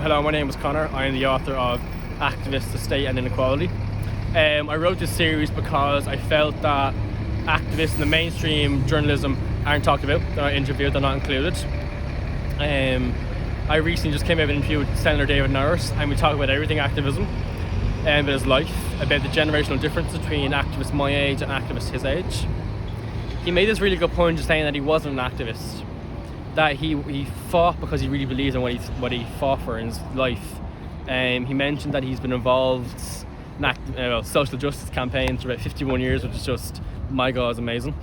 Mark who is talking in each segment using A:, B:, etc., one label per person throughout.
A: Hello, my name is Conor. I am the author of Activists, the State and Inequality. I wrote this series because I felt that activists in the mainstream journalism aren't talked about, they're not interviewed, they're not included. I recently just came out of an interview with Senator David Norris, and we talk about everything activism, about his life, about the generational difference between activists my age and activists his age. He made this really good point just saying that he wasn't an activist, that he fought because he really believes in what he fought for in his life. He mentioned that he's been involved in social justice campaigns for about 51 years, which is just, my God, is amazing.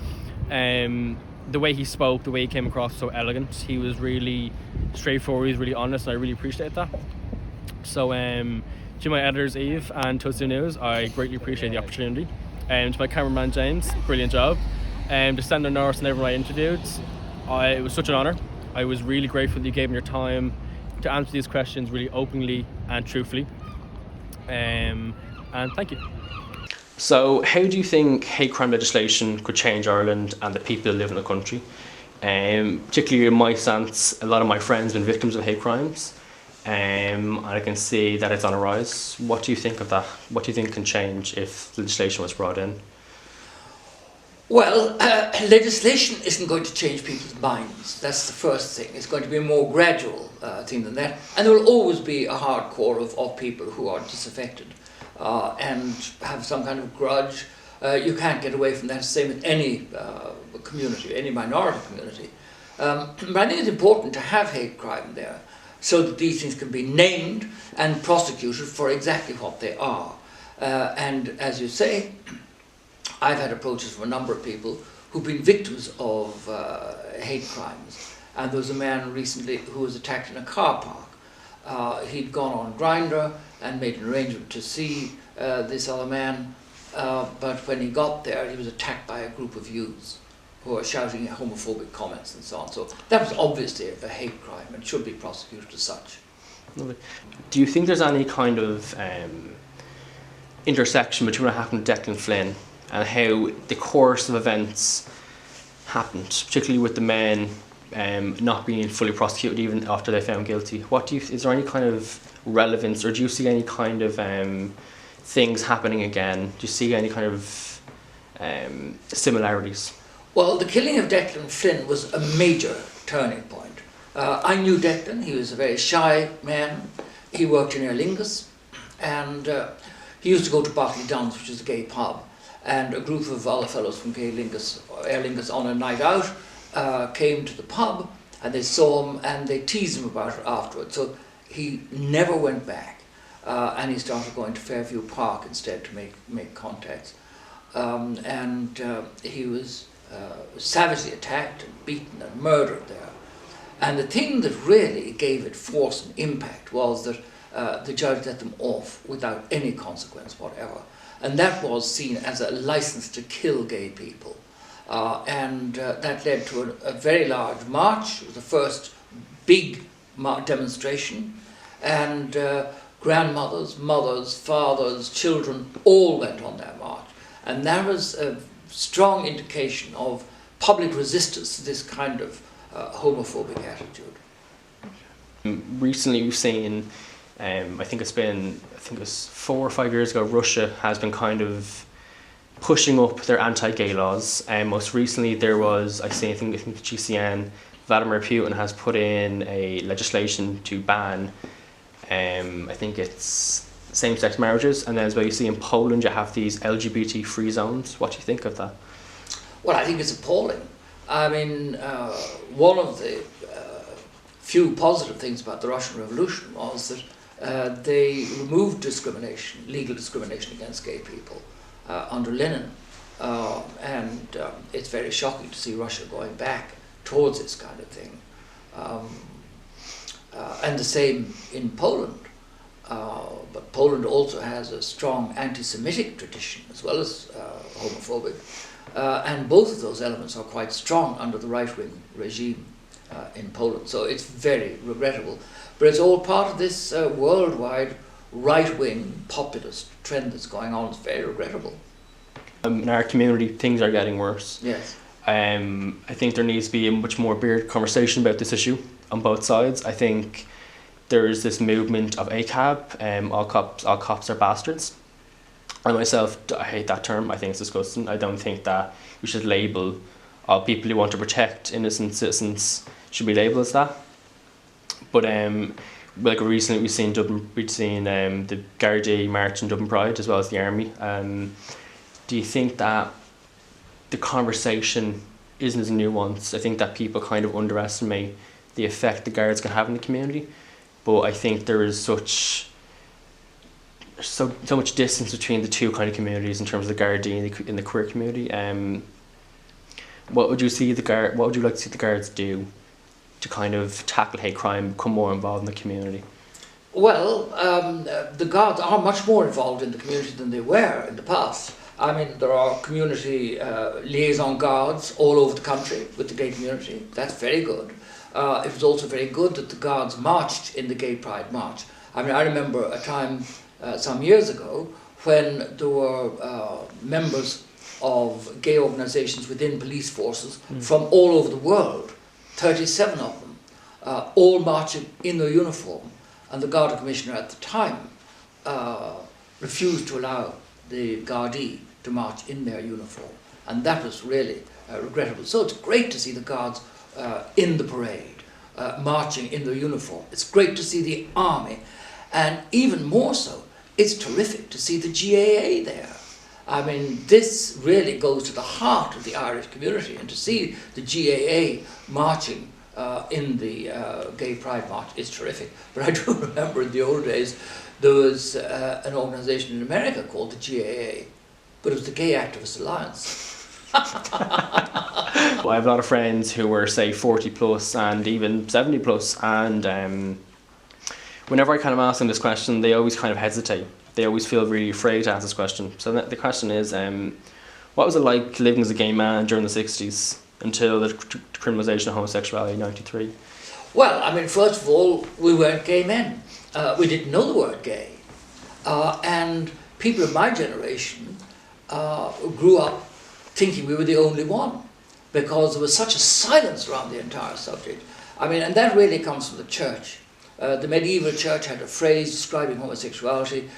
A: The way he spoke, the way he came across, so elegant. He was really straightforward, he was really honest, and I really appreciate that. So to my editors Eve and Toadstool News, I greatly appreciate the opportunity. To my cameraman James, brilliant job. To Senator Norris and everyone I interviewed, it was such an honour. I was really grateful that you gave me your time to answer these questions really openly and truthfully. And thank you.
B: So how do you think hate crime legislation could change Ireland and the people that live in the country? Particularly in my sense, a lot of my friends have been victims of hate crimes, and I can see that it's on a rise. What do you think of that? What do you think can change if legislation was brought in?
C: Well, legislation isn't going to change people's minds. That's the first thing. It's going to be a more gradual thing than that. And there will always be a hardcore of people who are disaffected and have some kind of grudge. You can't get away from that. Same with any community, any minority community. But I think it's important to have hate crime there so that these things can be named and prosecuted for exactly what they are. And as you say, I've had approaches from a number of people who've been victims of hate crimes. And there was a man recently who was attacked in a car park. He'd gone on Grindr and made an arrangement to see this other man, but when he got there, he was attacked by a group of youths who were shouting homophobic comments and so on. So that was obviously a hate crime and should be prosecuted as such.
B: Do you think there's any kind of intersection between what happened to Declan Flynn and how the course of events happened, particularly with the men not being fully prosecuted even after they found guilty? Is there any kind of relevance, or do you see any kind of things happening again? Do you see any kind of similarities?
C: Well, the killing of Declan Flynn was a major turning point. I knew Declan. He was a very shy man. He worked in Aer Lingus, and he used to go to Berkeley Downs, which is a gay pub. And a group of other fellows from Aer Lingus on a night out came to the pub, and they saw him and they teased him about it afterwards. So he never went back, and he started going to Fairview Park instead to make contacts. And he was savagely attacked and beaten and murdered there. And the thing that really gave it force and impact was that the judge let them off without any consequence whatever. And that was seen as a license to kill gay people. And that led to a very large march. It was the first big demonstration. And grandmothers, mothers, fathers, children all went on that march. And that was a strong indication of public resistance to this kind of homophobic attitude.
B: Recently we've seen, I think it was 4 or 5 years ago, Russia has been kind of pushing up their anti-gay laws. Most recently there was, I think GCN, Vladimir Putin has put in a legislation to ban, I think it's same-sex marriages, and then as well you see in Poland you have these LGBT free zones. What do you think of that?
C: Well, I think it's appalling. I mean, one of the few positive things about the Russian Revolution was that they removed discrimination, legal discrimination against gay people under Lenin. And it's very shocking to see Russia going back towards this kind of thing. And the same in Poland. But Poland also has a strong anti-Semitic tradition as well as homophobic. And both of those elements are quite strong under the right-wing regime in Poland. So it's very regrettable. But it's all part of this worldwide right-wing populist trend that's going on. It's very regrettable.
B: In our community, things are getting worse.
C: Yes.
B: I think there needs to be a much more bigger conversation about this issue on both sides. I think there is this movement of ACAB, all cops are bastards. I myself, I hate that term. I think it's disgusting. I don't think that we should label all people who want to protect innocent citizens should be labelled as that. But like recently we've seen the Gardaí march in Dublin Pride as well as the army. Do you think that the conversation isn't as nuanced? I think that people kind of underestimate the effect the guards can have in the community, but I think there is so much distance between the two kind of communities in terms of the Gardaí and the queer community. What would you like to see the guards do to kind of tackle hate crime, become more involved in the community?
C: Well, the guards are much more involved in the community than they were in the past. I mean, there are community liaison guards all over the country with the gay community. That's very good. It was also very good that the guards marched in the Gay Pride March. I mean, I remember a time some years ago when there were members of gay organisations within police forces from all over the world, 37 of them, all marching in their uniform. And the Garda Commissioner at the time refused to allow the Gardaí to march in their uniform. And that was really regrettable. So it's great to see the guards in the parade, marching in their uniform. It's great to see the army. And even more so, it's terrific to see the GAA there. I mean, this really goes to the heart of the Irish community, and to see the GAA marching in the Gay Pride March is terrific. But I do remember in the old days there was an organisation in America called the GAA, but it was the Gay Activist Alliance.
B: Well, I have a lot of friends who were, say, 40 plus and even 70 plus, and whenever I kind of ask them this question, they always kind of hesitate. They always feel really afraid to ask this question. So the question is, what was it like living as a gay man during the 60s until the criminalisation of homosexuality in 93?
C: Well, I mean, first of all, we weren't gay men. We didn't know the word gay. And people of my generation grew up thinking we were the only one, because there was such a silence around the entire subject. I mean, and that really comes from the church. The medieval church had a phrase describing homosexuality: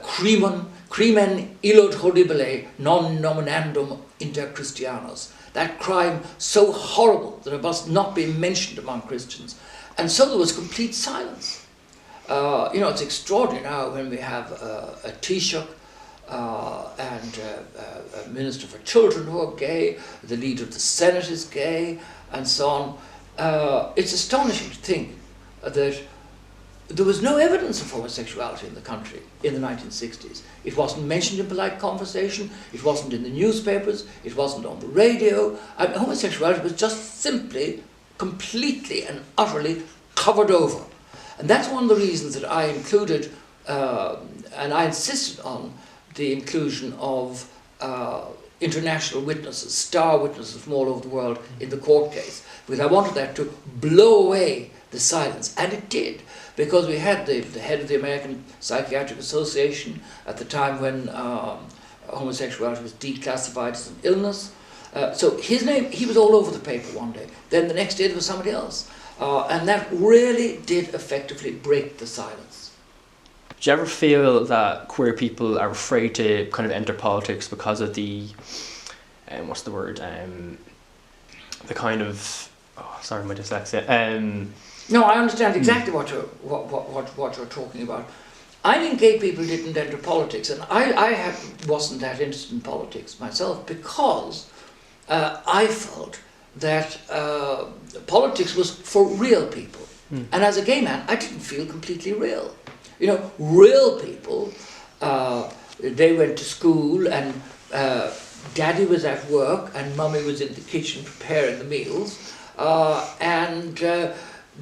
C: crimen illud hodibile non nominandum inter Christianos. That crime so horrible that it must not be mentioned among Christians. And so there was complete silence. It's extraordinary now when we have a Taoiseach and a Minister for Children who are gay, the leader of the Senate is gay, and so on. It's astonishing to think that there was no evidence of homosexuality in the country in the 1960s. It wasn't mentioned in polite conversation, it wasn't in the newspapers, it wasn't on the radio. I mean, homosexuality was just simply, completely and utterly covered over. And that's one of the reasons that I included, and I insisted on the inclusion of international witnesses, star witnesses from all over the world in the court case, because I wanted that to blow away the silence, and it did. Because we had the head of the American Psychiatric Association at the time when homosexuality was declassified as an illness. So his name, he was all over the paper one day. Then the next day there was somebody else. And that really did effectively break the silence.
B: Do you ever feel that queer people are afraid to kind of enter politics because of the, the kind of, sorry, my dyslexia.
C: No, I understand exactly what you're talking about. I think gay people didn't enter politics, and I wasn't that interested in politics myself, because I felt that politics was for real people. And as a gay man, I didn't feel completely real. You know, real people, they went to school and daddy was at work and mummy was in the kitchen preparing the meals, and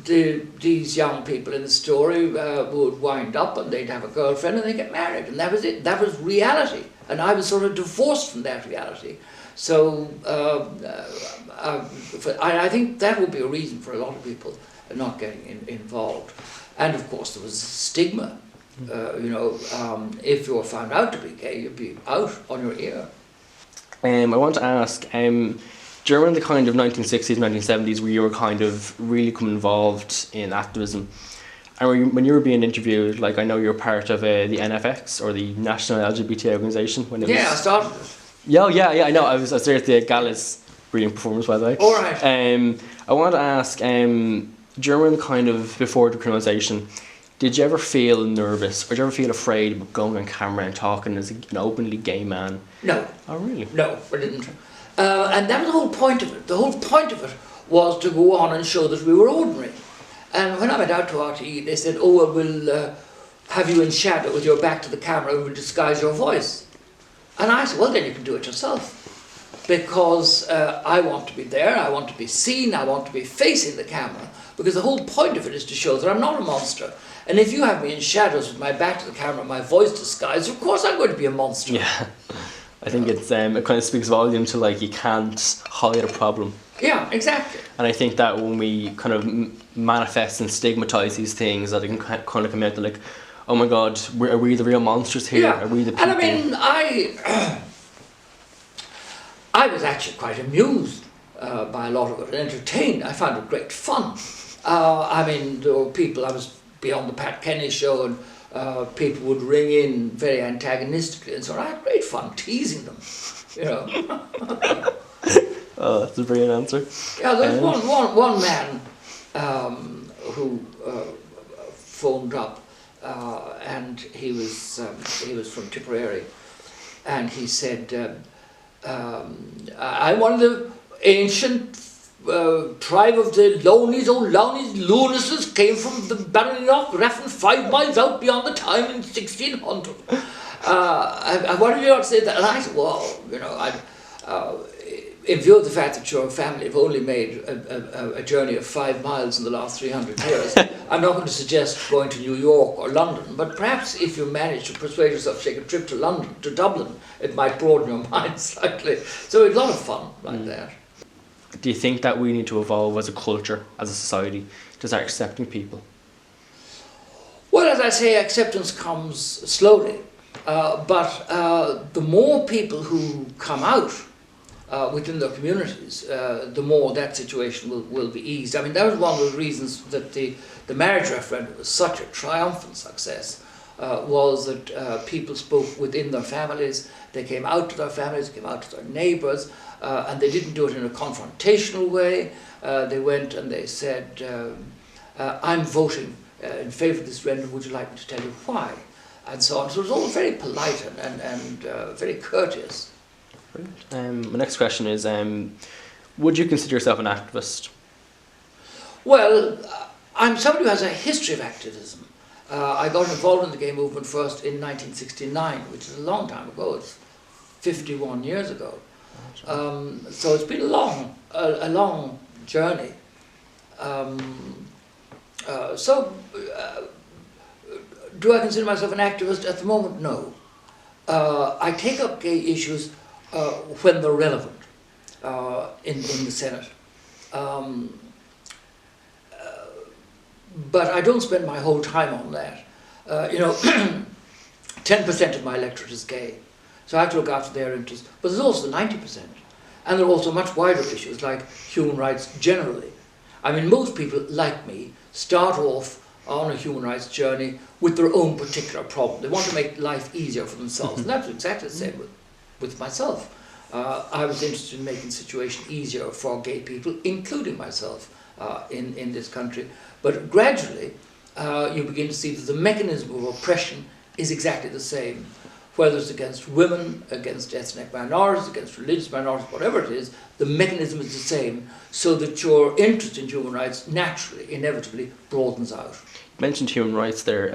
C: these young people in the story would wind up and they'd have a girlfriend and they'd get married, and that was it. That was reality, and I was sort of divorced from that reality. So I think that would be a reason for a lot of people not getting involved. And of course there was stigma. If you were found out to be gay, you'd be out on your ear.
B: I want to ask, during the kind of 1960s, 1970s, where you were kind of really becoming involved in activism, And when you were being interviewed, like, I know you're part of the NFX, or the National LGBT Organisation.
C: Yeah, I started it.
B: Yeah, I know. I was there at the galas. Brilliant performance, by the way.
C: All right.
B: I wanted to ask, during kind of before decriminalisation, did you ever feel nervous, or did you ever feel afraid about going on camera and talking as an openly gay man?
C: No.
B: Oh, really?
C: No, I didn't. And that was the whole point of it. The whole point of it was to go on and show that we were ordinary. And when I went out to RTE, they said, oh, well, we'll have you in shadow with your back to the camera and we'll disguise your voice. And I said, well, then you can do it yourself. Because I want to be there, I want to be seen, I want to be facing the camera. Because the whole point of it is to show that I'm not a monster. And if you have me in shadows with my back to the camera, my voice disguised, of course I'm going to be a monster.
B: Yeah. I think it kind of speaks volume to, like, you can't hide a problem.
C: Yeah, exactly.
B: And I think that when we kind of manifest and stigmatise these things, that it can kind of come out to, like, oh my God, are we the real monsters here?
C: Yeah.
B: Are we the people?
C: And I mean, I was actually quite amused by a lot of it, and entertained. I found it great fun. I mean, there were people, I was beyond the Pat Kenny show, and people would ring in very antagonistically, and so I had great fun teasing them, you know.
B: Oh, that's a brilliant answer.
C: Yeah, there was one man who phoned up, and he was from Tipperary, and he said, I'm one of the ancient tribe of the Lownies, Lunases, came from the Ballynock, Raffin 5 miles out beyond the time in 1600. I wanted you to say that, and I said, well, you know, in view of the fact that your family have only made a journey of 5 miles in the last 300 years, I'm not going to suggest going to New York or London, but perhaps if you manage to persuade yourself to take a trip to Dublin, it might broaden your mind slightly. So it's a lot of fun like that.
B: Do you think that we need to evolve as a culture, as a society, to start accepting people?
C: Well, as I say, acceptance comes slowly, but the more people who come out within their communities, the more that situation will be eased. I mean, that was one of the reasons that the marriage referendum was such a triumphant success, was that people spoke within their families, they came out to their families, came out to their neighbours, and they didn't do it in a confrontational way. They went and they said, I'm voting in favour of this referendum, would you like me to tell you why? And so on. So it was all very polite and very courteous.
B: My next question is, would you consider yourself an activist?
C: Well, I'm somebody who has a history of activism. I got involved in the gay movement first in 1969, which is a long time ago. It's 51 years ago. So it's been a long journey. Do I consider myself an activist? At the moment, no. I take up gay issues when they're relevant in the Senate. But I don't spend my whole time on that. 10% of my electorate is gay, so I have to look after their interests. But there's also the 90%. And there are also much wider issues like human rights generally. I mean, most people, like me, start off on a human rights journey with their own particular problem. They want to make life easier for themselves. And that's exactly the same with myself. I was interested in making the situation easier for gay people, including myself, in this country. But gradually, you begin to see that the mechanism of oppression is exactly the same. Whether it's against women, against ethnic minorities, against religious minorities, whatever it is, the mechanism is the same, so that your interest in human rights naturally, inevitably, broadens out.
B: You mentioned human rights there.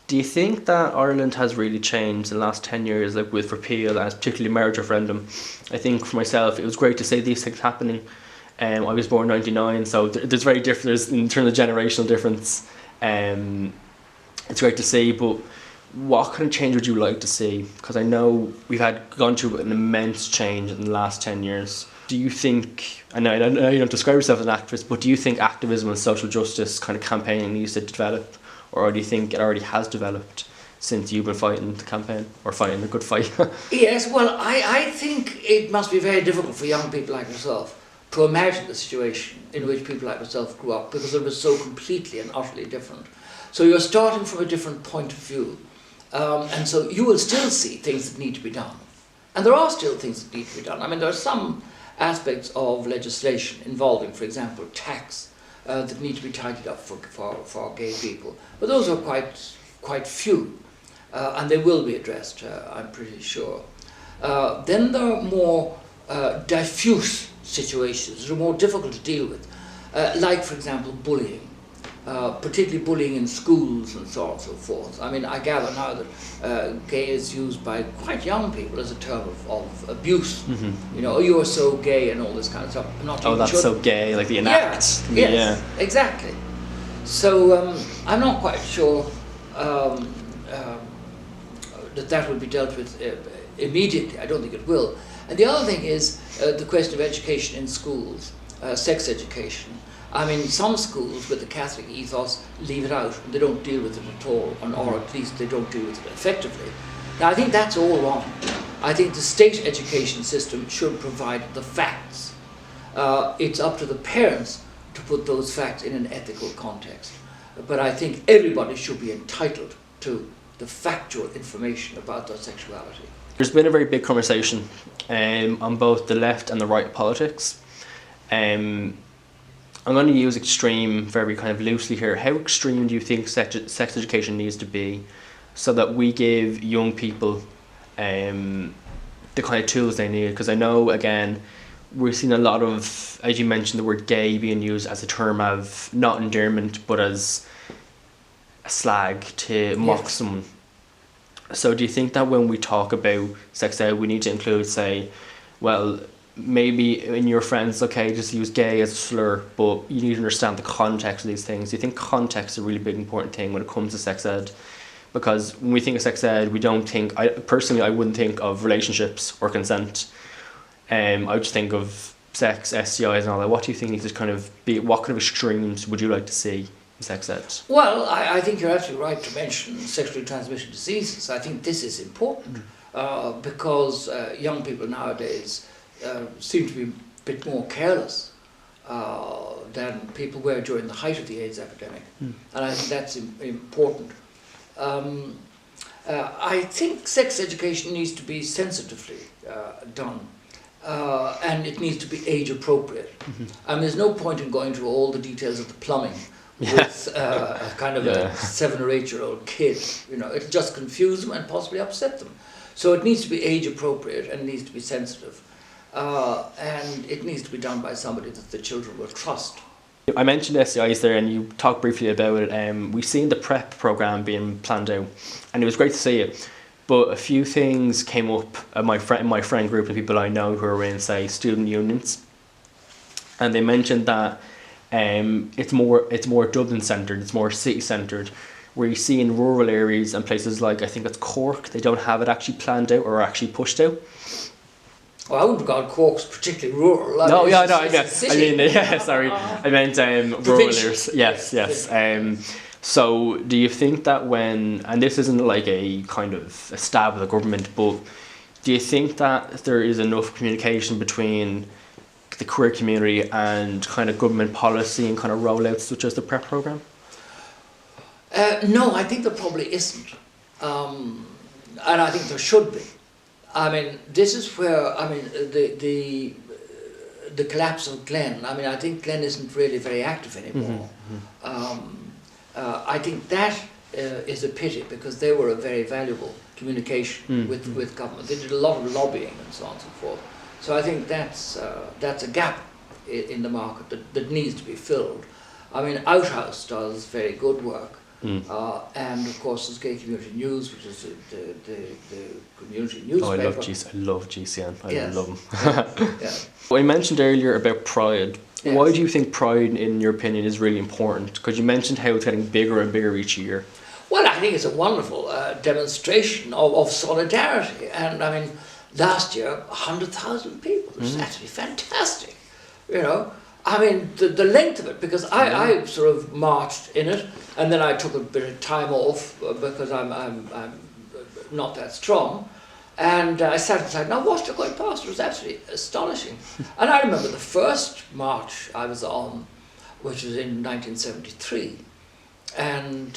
B: Do you think that Ireland has really changed in the last 10 years, like with repeal and particularly marriage referendum? I think for myself, it was great to see these things happening. I was born in 99, so there's in terms of generational difference. It's great to see, but what kind of change would you like to see? Because I know we've gone through an immense change in the last 10 years. Do you think, I know you don't describe yourself as an activist, but do you think activism and social justice kind of campaigning needs to develop? Or do you think it already has developed since you've been fighting the campaign, or fighting the good fight?
C: Yes, well, I think it must be very difficult for young people like yourself to imagine the situation in which people like myself grew up, because it was so completely and utterly different. So you're starting from a different point of view. And so you will still see things that need to be done. And there are still things that need to be done. I mean, there are some aspects of legislation involving, for example, tax that need to be tidied up for gay people. But those are quite few. And they will be addressed, I'm pretty sure. Then there are more diffuse situations that are more difficult to deal with, like, for example, bullying, particularly bullying in schools and so on and so forth. I mean, I gather now that gay is used by quite young people as a term of abuse. You know, oh, you are so gay and all this kind of stuff.
B: Oh, that's so gay, like the enact.
C: Yeah, yes, exactly. So I'm not quite sure that will be dealt with immediately. I don't think it will. And the other thing is the question of education in schools, sex education. I mean, some schools with the Catholic ethos leave it out. They don't deal with it at all, or at least they don't deal with it effectively. Now, I think that's all wrong. I think the state education system should provide the facts. It's up to the parents to put those facts in an ethical context. But I think everybody should be entitled to the factual information about their sexuality.
B: There's been a very big conversation on both the left and the right of politics. I'm going to use extreme very kind of loosely here. How extreme do you think sex education needs to be so that we give young people the kind of tools they need? Because I know, again, we're seeing a lot of, as you mentioned, the word gay being used as a term of not endearment but as a slag to mock someone. So do you think that when we talk about sex ed, we need to include, say, well, maybe in your friends, okay, just use gay as a slur, but you need to understand the context of these things. Do you think context is a really big important thing when it comes to sex ed? Because when we think of sex ed, we don't think, I wouldn't think of relationships or consent. I would just think of sex, STIs and all that. What do you think needs to kind of be, what kind of extremes would you like to see in sex ed?
C: Well, I think you're absolutely right to mention sexually transmitted diseases. I think this is important because young people nowadays seem to be a bit more careless than people were during the height of the AIDS epidemic. And I think that's important. I think sex education needs to be sensitively done. And it needs to be age appropriate. And there's no point in going through all the details of the plumbing with a kind of a 7 or 8 year old kid. You know, it'll just confuse them and possibly upset them. So it needs to be age appropriate and it needs to be sensitive. And it needs to be done by somebody that the children will trust.
B: I mentioned STIs there, and you talked briefly about it. We've seen the PrEP program being planned out, and it was great to see it. But a few things came up in my friend group of people I know who are in, say, student unions, and they mentioned that it's more Dublin centred, it's more city centred, where you see in rural areas and places like, I think it's Cork, they don't have it actually planned out or actually pushed out.
C: Well, I wouldn't regard Cork's particularly rural.
B: I meant rural areas. Yes. So do you think that when, and this isn't like a kind of a stab at the government, but do you think that there is enough communication between the queer community and kind of government policy and kind of rollouts such as the PrEP program?
C: No, I think there probably isn't. And I think there should be. I mean, this is where, I mean, the collapse of Glen, I mean, I think Glen isn't really very active anymore. I think that is a pity because they were a very valuable communication with government. They did a lot of lobbying and so on and so forth. So I think that's a gap in the market that needs to be filled. I mean, Outhouse does very good work. And of course there's Gay Community News, which is the community newspaper.
B: Oh, I love GCN. I love them.
C: Yeah.
B: I mentioned earlier about Pride. Yes. Why do you think Pride, in your opinion, is really important? Because you mentioned how it's getting bigger and bigger each year.
C: Well, I think it's a wonderful demonstration of solidarity. And I mean, last year, 100,000 people. It was actually fantastic, you know. I mean, the length of it, because I sort of marched in it, and then I took a bit of time off because I'm not that strong, And I sat inside and I watched her going past. It was absolutely astonishing. And I remember the first march I was on, which was in 1973. And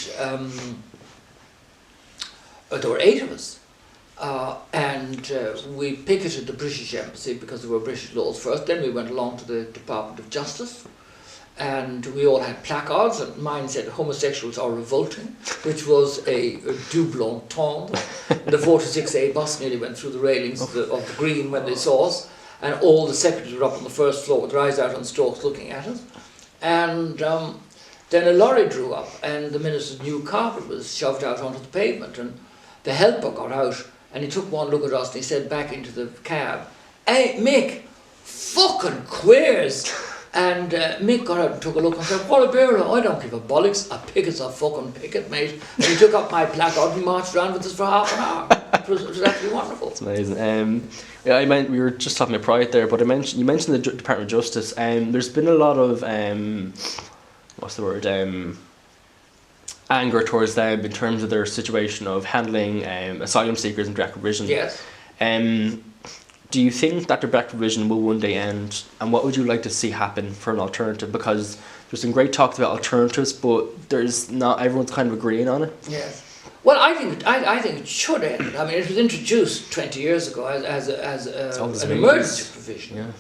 C: there were 8 of us. And we picketed the British Embassy because there were British laws first. Then we went along to the Department of Justice. And we all had placards, and mine said homosexuals are revolting, which was a double entendre. The 46A bus nearly went through the railings of the green when they saw us, and all the secretaries were up on the first floor with their eyes out on stalks looking at us. And then a lorry drew up, and the minister's new carpet was shoved out onto the pavement, and the helper got out, and he took one look at us, and he said back into the cab, "Hey, Mick, fucking queers!" And Mick got out and took a look and said, "What a beer, I don't give a bollocks, a picket's a fucking picket, mate." And he took up my placard and marched around with us for half an hour. It was absolutely wonderful.
B: It's amazing. Yeah, we were just talking about pride there, but you mentioned the Department of Justice. There's been a lot of anger towards them in terms of their situation of handling asylum seekers and direct provision.
C: Yes.
B: Do you think that direct provision will one day end, and what would you like to see happen for an alternative? Because there's been great talks about alternatives, but there's not everyone's kind of agreeing on it.
C: Yes. Well, I think it should end. I mean, it was introduced 20 years ago as an emergency provision,
B: yeah.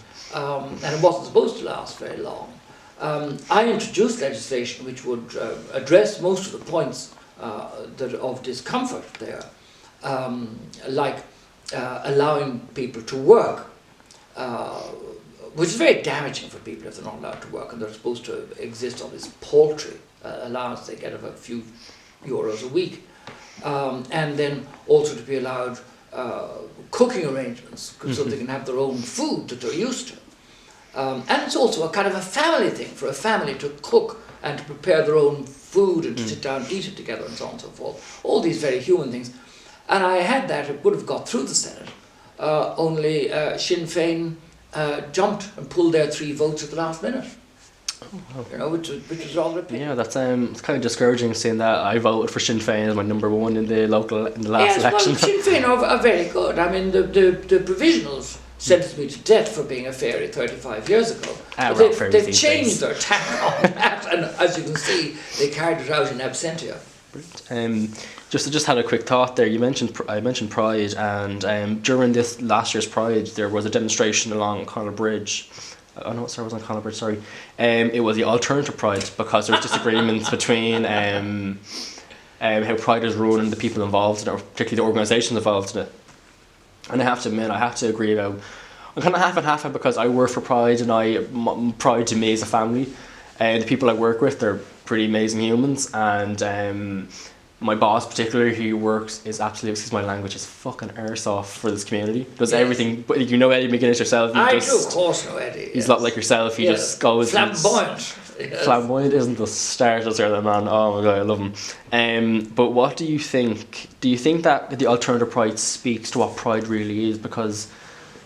C: And it wasn't supposed to last very long. I introduced legislation which would address most of the points of discomfort there, like allowing people to work, which is very damaging for people if they're not allowed to work and they're supposed to exist on this paltry allowance they get of a few euros a week. And then also to be allowed cooking arrangements so they can have their own food that they're used to. And it's also a kind of a family thing for a family to cook and to prepare their own food and to sit down and eat it together and so on and so forth. All these very human things. And I had that, it would have got through the Senate, only Sinn Féin jumped and pulled their 3 votes at the last minute. You know, which was rather a pity.
B: Yeah, that's it's kind of discouraging seeing that I voted for Sinn Féin as my number 1 in the last election.
C: Well, Sinn Féin are very good. I mean, the provisionals sentenced me to death for being a fairy 35 years ago. They've changed their tack on that, and as you can see, they carried it out in absentia.
B: Just had a quick thought there. I mentioned Pride, and during this last year's Pride, there was a demonstration along Conor Bridge. Oh no, sorry, it was on Conor Bridge. Sorry, it was the alternative Pride because there was disagreements between how Pride is run and the people involved in it, or particularly the organisations involved in it. And I have to admit, I have to agree about. I'm kind of half and half because I work for Pride, and Pride to me is a family. The people I work with, they're pretty amazing humans, and my boss particularly, who works, is absolutely, excuse my language, is fucking arse off for this community. Does everything, but you know Eddie McGuinness yourself.
C: I do, of course, know Eddie.
B: He's not like yourself. He just goes.
C: Flamboyant.
B: Yes. Flamboyant isn't the starters or the man. Oh my god, I love him. But what do you think? Do you think that the alternative Pride speaks to what Pride really is? Because,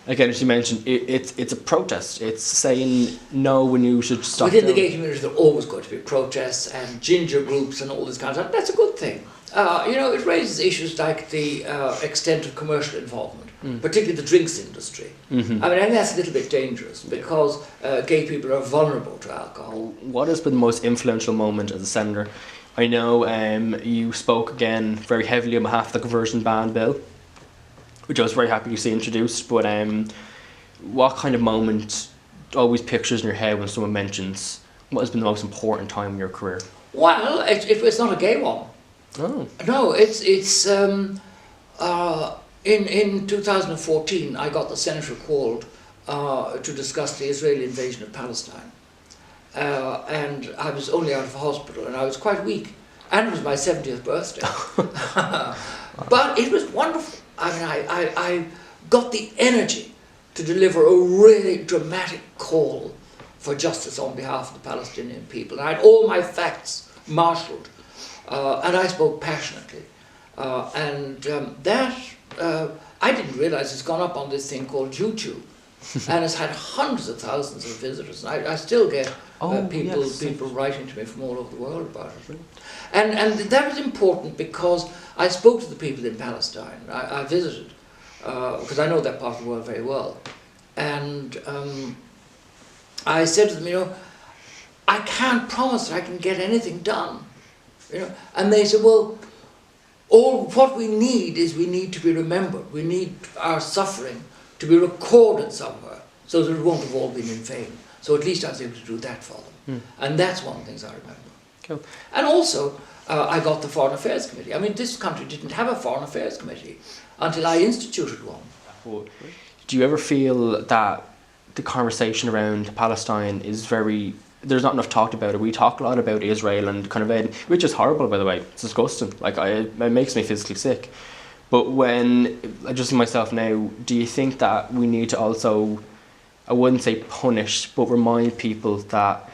B: again, as you mentioned, it's a protest. It's saying no when you should stop.
C: Within the gay community, there are always going to be protests and ginger groups and all this kind of stuff. That's a good thing. It raises issues like the extent of commercial involvement, particularly the drinks industry.
B: Mm-hmm.
C: I mean, I think that's a little bit dangerous because gay people are vulnerable to alcohol.
B: What has been the most influential moment as a senator? I know you spoke again very heavily on behalf of the conversion ban bill, which I was very happy to see introduced, but what kind of moment always pictures in your head when someone mentions what has been the most important time in your career?
C: Well, it's not a gay one.
B: Oh.
C: No, it's in 2014 I got the senator called to discuss the Israeli invasion of Palestine, and I was only out of hospital and I was quite weak, and it was my 70th birthday. But it was wonderful. I mean, I got the energy to deliver a really dramatic call for justice on behalf of the Palestinian people. And I had all my facts marshalled, and I spoke passionately. That I didn't realise it's gone up on this thing called YouTube, and it's had hundreds of thousands of visitors. And I still get people writing to me from all over the world about it. And that was important because I spoke to the people in Palestine. I visited because I know that part of the world very well. And I said to them, I can't promise that I can get anything done. And they said, well, what we need to be remembered. We need our suffering to be recorded somewhere so that it won't have all been in vain. So at least I was able to do that for them. And that's one of the things I remember.
B: Cool.
C: And also, I got the Foreign Affairs Committee. I mean, this country didn't have a Foreign Affairs Committee until I instituted one.
B: Do you ever feel that the conversation around Palestine is there's not enough talked about it? We talk a lot about Israel and kind of, which is horrible, by the way. It's disgusting. It makes me physically sick. But when, just myself now, do you think that we need to also, I wouldn't say punish, but remind people that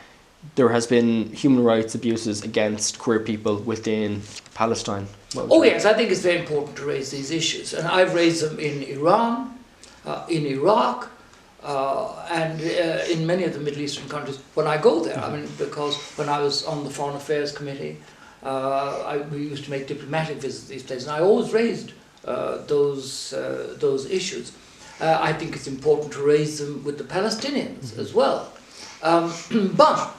B: there has been human rights abuses against queer people within Palestine?
C: Oh yes, I think it's very important to raise these issues. And I've raised them in Iran, in Iraq, and in many of the Middle Eastern countries when I go there. I mean, because when I was on the Foreign Affairs Committee, we used to make diplomatic visits to these places, and I always raised those issues. I think it's important to raise them with the Palestinians as well. But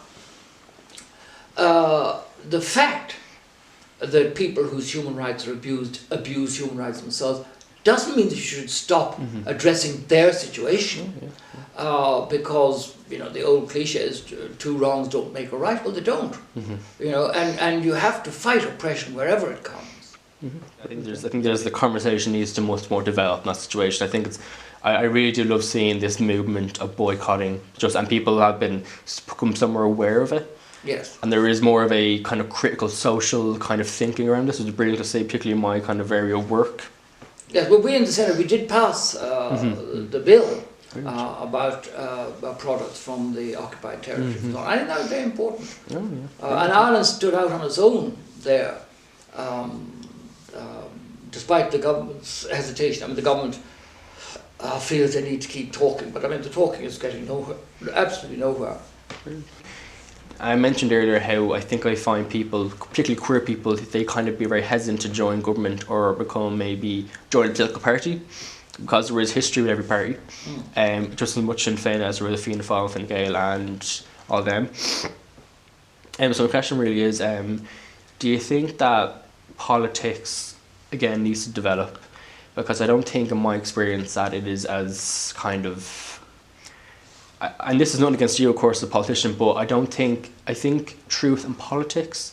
C: the fact that people whose human rights are abused abuse human rights themselves doesn't mean that you should stop addressing their situation, because the old cliche is two wrongs don't make a right. Well, they don't. And you have to fight oppression wherever it comes.
B: I think there's the conversation needs to much more develop in that situation. I think I really do love seeing this movement of boycotting, and people have become somewhere aware of it.
C: Yes.
B: And there is more of a kind of critical social kind of thinking around this. It's brilliant to see, particularly in my kind of area of work.
C: Yes, well, we in the Senate, we did pass the bill about products from the occupied territories. I think that was very important. And Ireland stood out on its own there, despite the government's hesitation. I mean, the government feels they need to keep talking, but I mean, the talking is getting nowhere, absolutely nowhere.
B: I mentioned earlier how I think I find people, particularly queer people, they kind of be very hesitant to join government or join a political party, because there is history with every party, just as much Sinn Féin as there is Fianna Fáil, Fine Gael and all them. So the question really is, do you think that politics, again, needs to develop? Because I don't think in my experience that it is as kind of, and this is not against you, of course, as a politician, but I think truth and politics,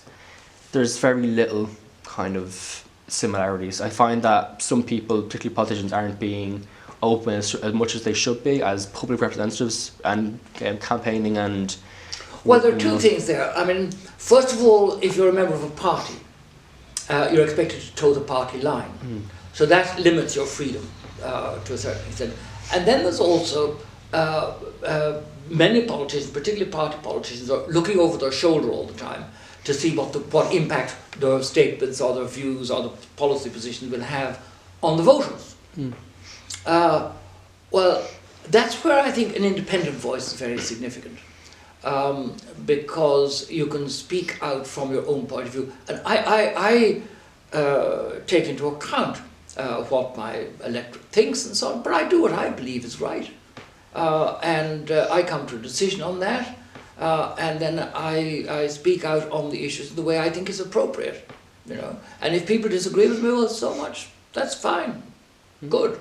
B: there's very little kind of similarities. I find that some people, particularly politicians, aren't being open as much as they should be as public representatives and campaigning and...
C: Well, there are two things there. I mean, first of all, if you're a member of a party, you're expected to toe the party line. So that limits your freedom to a certain extent. And then there's also... many politicians, particularly party politicians, are looking over their shoulder all the time to see what impact their statements or their views or the policy positions will have on the voters. Well, that's where I think an independent voice is very significant, because you can speak out from your own point of view. And I take into account what my electorate thinks and so on, but I do what I believe is right. And I come to a decision on that, and then I speak out on the issues the way I think is appropriate, And if people disagree with me, well, so much. That's fine. Good.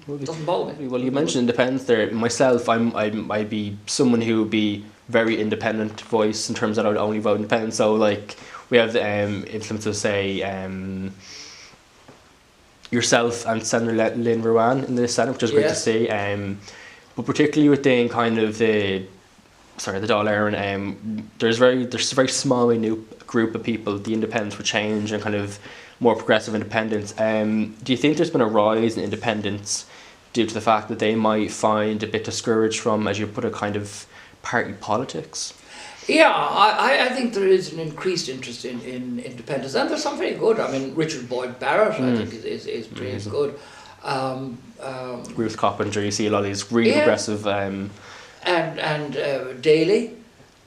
C: Doesn't bother me.
B: Well, you mentioned independence there. Myself, I'd be someone who would be very independent voice in terms that I would only vote independent. So, we have influences, say, yourself and Senator Lynn Ruane in the Senate, which is great to see. But particularly within kind of the Dáil Éireann, there's a very small minute group of people, the Independents for Change and kind of more progressive independents. Do you think there's been a rise in independents due to the fact that they might find a bit discouraged from, as you put it, kind of party politics?
C: Yeah, I think there is an increased interest in independence, and there's some very good. I mean, Richard Boyd Barrett, I think, is pretty good.
B: Ruth Coppinger, you see a lot of these really progressive... and
C: Daly,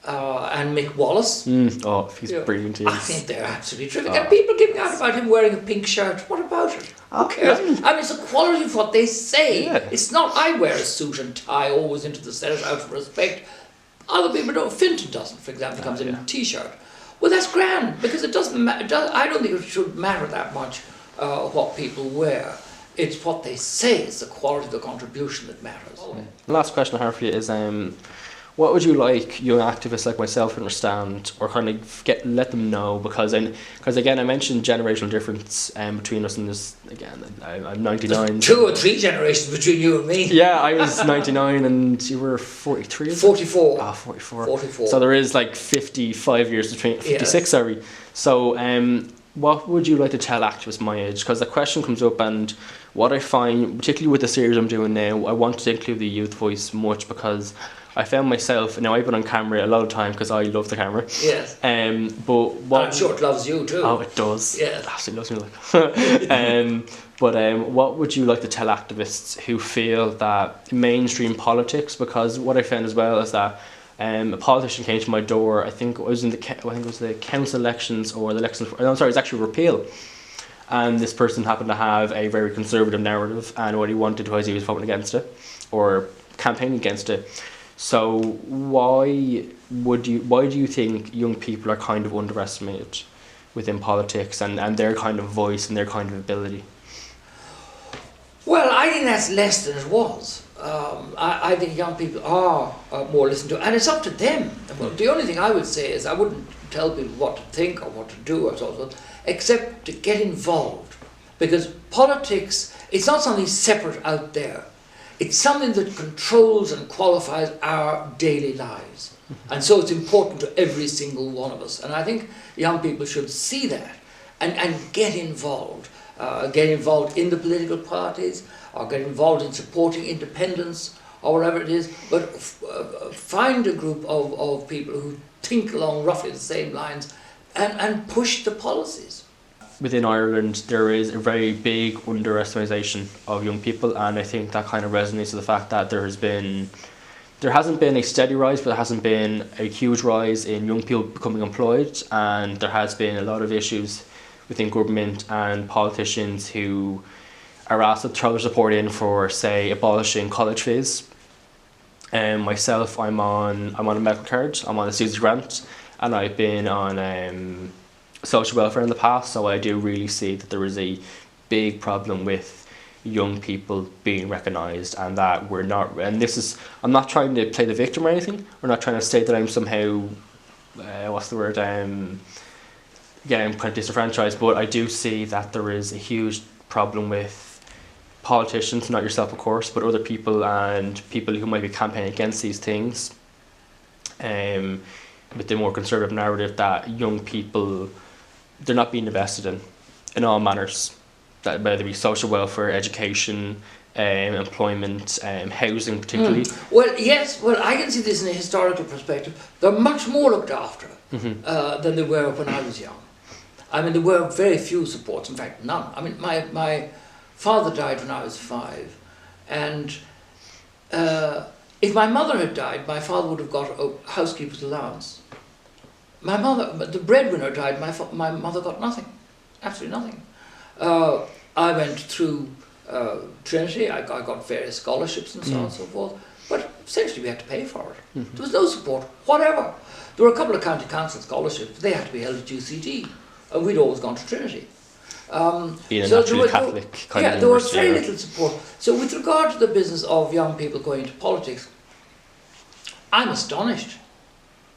C: and Mick Wallace.
B: Oh, he's brilliant.
C: I think they're absolutely terrific. And people giving out about him wearing a pink shirt. What about it? Who cares? I mean, it's the quality of what they say.
B: Yeah.
C: It's not I wear a suit and tie always into the Senate out of respect. Other people don't. Finton doesn't, for example, comes in a t-shirt. Well, that's grand, because it doesn't matter. I don't think it should matter that much what people wear. It's what they say. It's the quality of the contribution that matters.
B: The last question I have for you is, what would you like young activists like myself to understand, or kind of let them know? Because again, I mentioned generational difference between us, and this again, I'm 99.
C: There's 2 or 3 generations between you and me.
B: Yeah, I was 99 and you were 43.
C: 44.
B: Ah, 44.
C: 44.
B: So there is like 55 years between, 56, sorry. So what would you like to tell activists my age? Because the question comes up, and what I find, particularly with the series I'm doing now, I want to include the youth voice much, because I found myself, now I've been on camera a lot of time because I love the camera.
C: Yes.
B: But what,
C: I'm sure it loves you too.
B: Oh, it does.
C: Yes.
B: It absolutely loves me. But what would you like to tell activists who feel that mainstream politics? Because what I found as well is that a politician came to my door. I think it was the council elections, or the elections. No, sorry, it's actually repeal. And this person happened to have a very conservative narrative, and what he wanted was he was voting against it, or campaigning against it. So why do you think young people are kind of underestimated within politics, and their kind of voice and their kind of ability?
C: Well, I think that's less than it was. I think young people are more listened to, and it's up to them. Well, the only thing I would say is I wouldn't tell people what to think or what to do or so on, except to get involved. Because politics, it's not something separate out there. It's something that controls and qualifies our daily lives. And so it's important to every single one of us. And I think young people should see that and get involved. Get involved in the political parties, or get involved in supporting independence, or whatever it is. But find a group of people who think along roughly the same lines and push the policies.
B: Within Ireland, there is a very big underestimation of young people, and I think that kind of resonates with the fact that there hasn't been a steady rise, but there hasn't been a huge rise in young people becoming employed, and there has been a lot of issues within government and politicians who are asked to throw their support in for, say, abolishing college fees. Myself, I'm on a medical card, I'm on a student grant, and I've been on social welfare in the past, so I do really see that there is a big problem with young people being recognised, and that we're not, and this is, I'm not trying to play the victim or anything, we're not trying to state that I'm somehow, I'm kind of disenfranchised, but I do see that there is a huge problem with politicians, not yourself of course, but other people and people who might be campaigning against these things, with the more conservative narrative that young people, they're not being invested in all manners, that whether it be social welfare, education, employment, housing particularly.
C: Well, yes, I can see this in a historical perspective. They're much more looked after than they were when I was young. I mean, there were very few supports, in fact, none. I mean, my father died when I was 5, and if my mother had died, my father would have got a housekeeper's allowance. The breadwinner died, my mother got nothing, absolutely nothing. I went through Trinity, I got various scholarships and so on and so forth, but essentially we had to pay for it. There was no support, whatever. There were a couple of county council scholarships, but they had to be held at UCD, and we'd always gone to Trinity.
B: Being a naturally Catholic kind of
C: there was very little support. So with regard to the business of young people going into politics, I'm astonished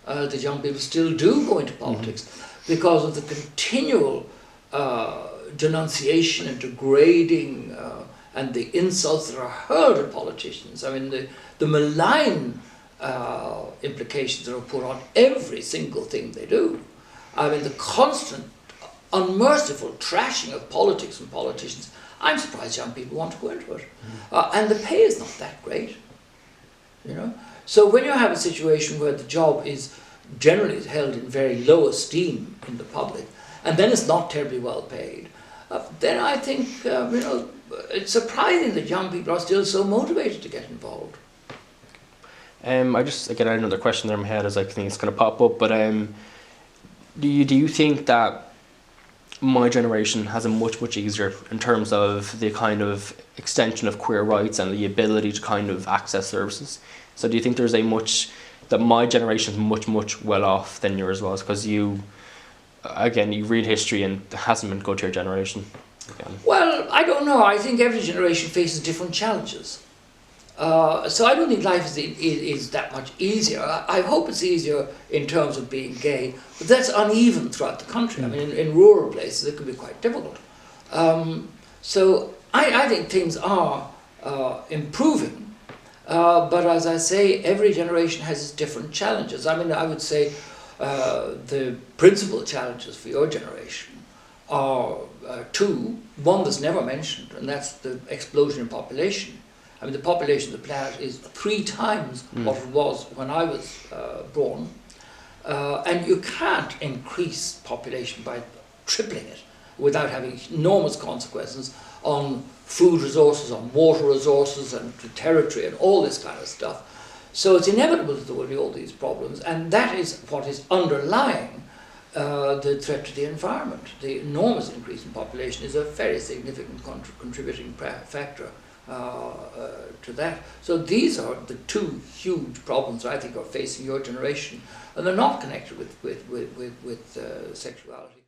C: that young people still do go into politics because of the continual denunciation and degrading and the insults that are hurled at politicians. I mean, the malign implications that are put on every single thing they do. I mean, the constant unmerciful trashing of politics and politicians. I'm surprised young people want to go into it. And the pay is not that great, you know. So when you have a situation where the job is generally held in very low esteem in the public, and then it's not terribly well paid, then I think, it's surprising that young people are still so motivated to get involved.
B: I just, again, I had another question there in my head as I think it's going to pop up, but do you think that my generation has it much easier in terms of the kind of extension of queer rights and the ability to kind of access services. So do you think there's that my generation is much well off than yours was? Because you read history and it hasn't been good to your generation. Again.
C: Well, I don't know. I think every generation faces different challenges. So I don't think life is that much easier. I hope it's easier in terms of being gay, but that's uneven throughout the country. I mean, in rural places it can be quite difficult. So I think things are improving, but as I say, every generation has its different challenges. I mean, I would say the principal challenges for your generation are two. One that's never mentioned, and that's the explosion in population. I mean, the population of the planet is 3 times what it was when I was born. And you can't increase population by tripling it without having enormous consequences on food resources, on water resources, and territory, and all this kind of stuff. So it's inevitable that there will be all these problems, and that is what is underlying the threat to the environment. The enormous increase in population is a very significant contributing factor to that. So these are the 2 huge problems I think are facing your generation, and they're not connected with sexuality.